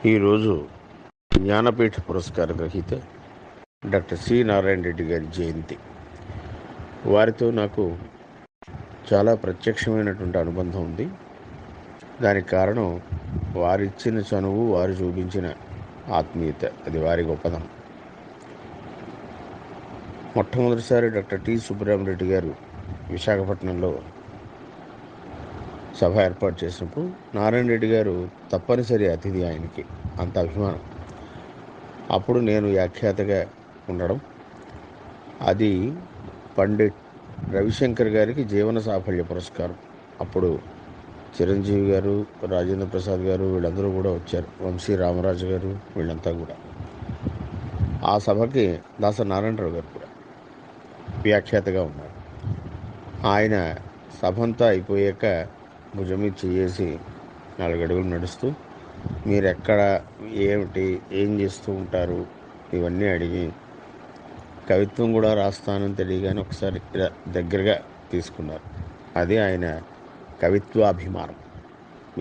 ఈరోజు జ్ఞానపీఠ పురస్కార గ్రహీత డాక్టర్ సి నారాయణ రెడ్డి గారి జయంతి. వారితో నాకు చాలా ప్రత్యక్షమైనటువంటి అనుబంధం ఉంది. దానికి కారణం వారిచ్చిన చనువు, వారు చూపించిన ఆత్మీయత. అది వారి గొప్పదనం. మొట్టమొదటిసారి డాక్టర్ టి సుబ్బరామరెడ్డి గారు విశాఖపట్నంలో సభ ఏర్పాటు చేసినప్పుడు నారాయణ రెడ్డి గారు తప్పనిసరి అతిథి. ఆయనకి అంత అభిమానం. అప్పుడు నేను వ్యాఖ్యాతగా ఉండడం, అది పండిట్ రవిశంకర్ గారికి జీవన సాఫల్య పురస్కారం. అప్పుడు చిరంజీవి గారు, రాజేంద్ర ప్రసాద్ గారు వీళ్ళందరూ కూడా వచ్చారు, వంశీ రామరాజు గారు వీళ్ళంతా కూడా. ఆ సభకి దాస నారాయణరావు గారు కూడా వ్యాఖ్యాతగా ఉన్నారు. ఆయన సభంతా అయిపోయాక భుజం మీద చేసి 4 అడుగులు నడుస్తూ, మీరు ఎక్కడ, ఏమిటి, ఏం చేస్తూ ఉంటారు ఇవన్నీ అడిగి, కవిత్వం కూడా రాస్తానని తెలియగానే ఒకసారి ఇలా దగ్గరగా తీసుకున్నారు. అది ఆయన కవిత్వాభిమానం.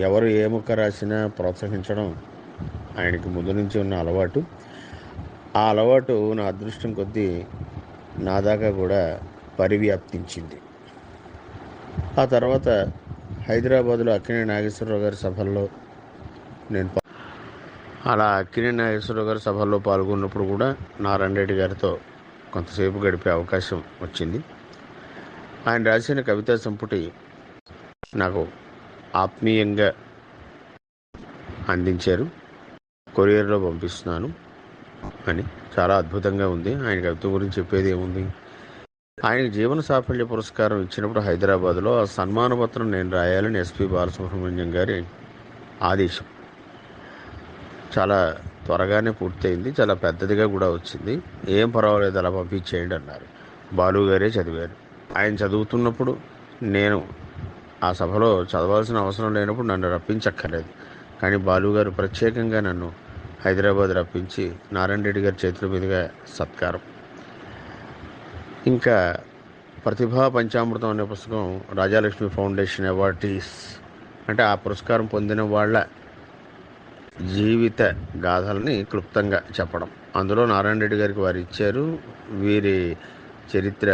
ఎవరు ఏ ముక్క రాసినా ప్రోత్సహించడం ఆయనకి ముందు నుంచి ఉన్న అలవాటు. ఆ అలవాటు నా అదృష్టం కొద్దీ నా దాకా కూడా పరివ్యాప్తించింది. ఆ తర్వాత హైదరాబాదులో అక్కినేని నాగేశ్వరరావు గారి సభల్లో అలా అక్కినేని నాగేశ్వరరావు గారి సభల్లో పాల్గొన్నప్పుడు కూడా నారాయణ రెడ్డి గారితో కొంతసేపు గడిపే అవకాశం వచ్చింది. ఆయన రాసిన కవితా సంపుటి నాకు ఆత్మీయంగా అందించారు. కొరియర్లో పంపిస్తున్నాను అని. చాలా అద్భుతంగా ఉంది. ఆయన కవిత్వం గురించి చెప్పేది ఏముంది. ఆయనకు జీవన సాఫల్య పురస్కారం ఇచ్చినప్పుడు హైదరాబాద్లో ఆ సన్మాన పత్రం నేను రాయాలని ఎస్పి బాలసుబ్రహ్మణ్యం గారి ఆదేశం. చాలా త్వరగానే పూర్తయింది. చాలా పెద్దదిగా కూడా వచ్చింది. ఏం పర్వాలేదు, అలా పంపించేయండి అన్నారు. బాలు గారే చదివారు. ఆయన చదువుతున్నప్పుడు నేను ఆ సభలో చదవాల్సిన అవసరం లేనప్పుడు నన్ను రప్పించక్కర్లేదు. కానీ బాలు గారు ప్రత్యేకంగా నన్ను హైదరాబాద్ రప్పించి నారాయణ రెడ్డి గారి చేతుల మీదుగా సత్కారం. ఇంకా ప్రతిభా పంచామృతం అనే పుస్తకం రాజాలక్ష్మి ఫౌండేషన్ అవార్డీస్, అంటే ఆ పురస్కారం పొందిన వాళ్ళ జీవిత గాథల్ని క్లుప్తంగా చెప్పడం. అందులో నారాయణ రెడ్డి గారికి వారు ఇచ్చారు. వీరి చరిత్ర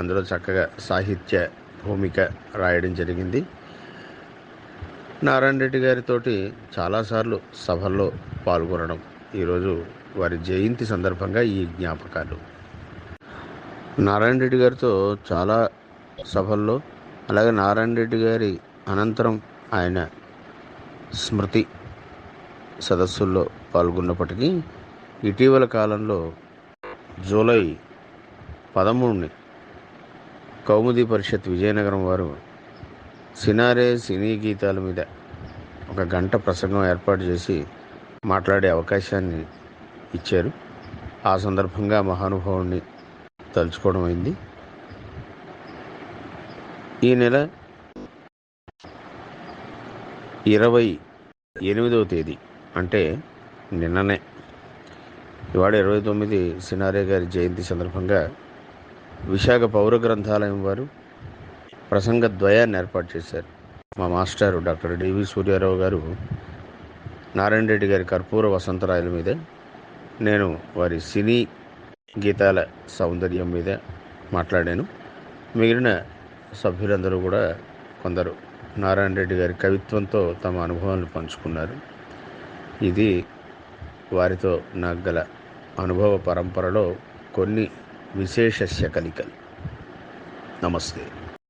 అందులో చక్కగా సాహిత్య భూమిక రాయడం జరిగింది. నారాయణ రెడ్డి గారితోటి చాలాసార్లు సభల్లో పాల్గొనడం. ఈరోజు వారి జయంతి సందర్భంగా ఈ జ్ఞాపకాలు. నారాయణ రెడ్డి గారితో చాలా సభల్లో, అలాగే నారాయణ రెడ్డి గారి అనంతరం ఆయన స్మృతి సదస్సుల్లో పాల్గొన్నప్పటికీ ఇటీవల కాలంలో జూలై 13 కౌముది పరిషత్ విజయనగరం వారు సినారే సినీ గీతాల మీద 1 గంట ప్రసంగం ఏర్పాటు చేసి మాట్లాడే అవకాశాన్ని ఇచ్చారు. ఆ సందర్భంగా మహానుభావుడిని తలుచుకోవడం అయింది. ఈ నెల 28వ తేదీ అంటే నిన్ననే, ఇవాళ 29 సినారే గారి జయంతి సందర్భంగా విశాఖ పౌర గ్రంథాలయం వారు ప్రసంగ ద్వయాన్ని ఏర్పాటు చేశారు. మా మాస్టారు డాక్టర్ డివి సూర్యారావు గారు నారాయణ రెడ్డి గారి కర్పూర వసంతరాయల మీద, నేను వారి సినీ గీతాల సౌందర్యం మీద మాట్లాడాను. మిగిలిన సభ్యులందరూ కూడా కొందరు నారాయణ రెడ్డి గారి కవిత్వంతో తమ అనుభవాలను పంచుకున్నారు. ఇది వారితో నాకు గల అనుభవ పరంపరలో కొన్ని విశేష కలికలు. నమస్తే.